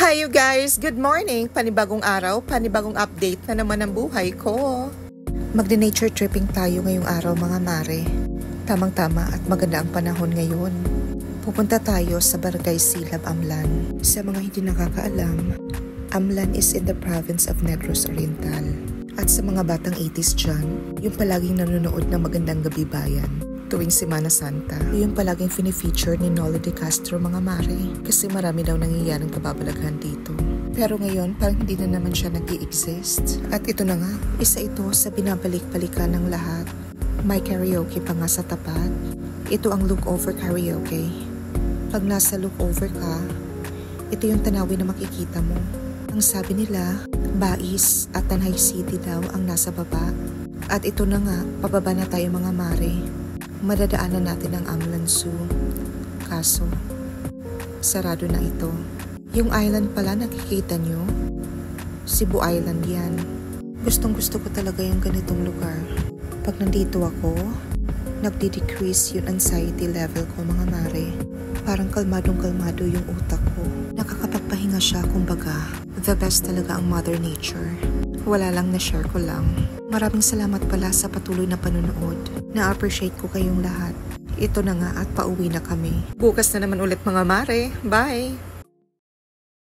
Hi you guys! Good morning! Panibagong araw, panibagong update na naman ang buhay ko. Magde-nature tripping tayo ngayong araw mga mare. Tamang-tama at maganda ang panahon ngayon. Pupunta tayo sa Barangay Silab, Amlan. Sa mga hindi nakakaalam, Amlan is in the province of Negros Oriental. At sa mga batang 80s dyan, yung palaging nanonood ng Magandang Gabi Bayan tuwing Semana Santa, yung palaging fini-feature ni Nolo de Castro mga mare kasi marami daw nangyayaring kababalaghan dito. Pero ngayon parang hindi na naman siya nag-i-exist. At ito na nga, isa ito sa binabalik-balikan ng lahat. May karaoke pa nga sa tapat. Ito ang lookover karaoke. Pag nasa lookover ka, ito yung tanawin na makikita mo. Ang sabi nila, Bais at Tanay City daw ang nasa baba. At ito na nga, pababa na tayo mga mare. Madadaanan natin ang Amlan Zoo. Kaso, sarado na ito. Yung island pala nakikita nyo? Cebu Island yan. Gustong gusto ko talaga yung ganitong lugar. Pag nandito ako, nagdi-decrease yung anxiety level ko mga mare. Parang kalmadong-kalmado yung utak ko. Nakakapagpahinga siya kumbaga. The best talaga ang Mother Nature. Wala lang, na-share ko lang. Maraming salamat pala sa patuloy na panunood. Na-appreciate ko kayong lahat. Ito na nga at pauwi na kami. Bukas na naman ulit mga mare. Bye!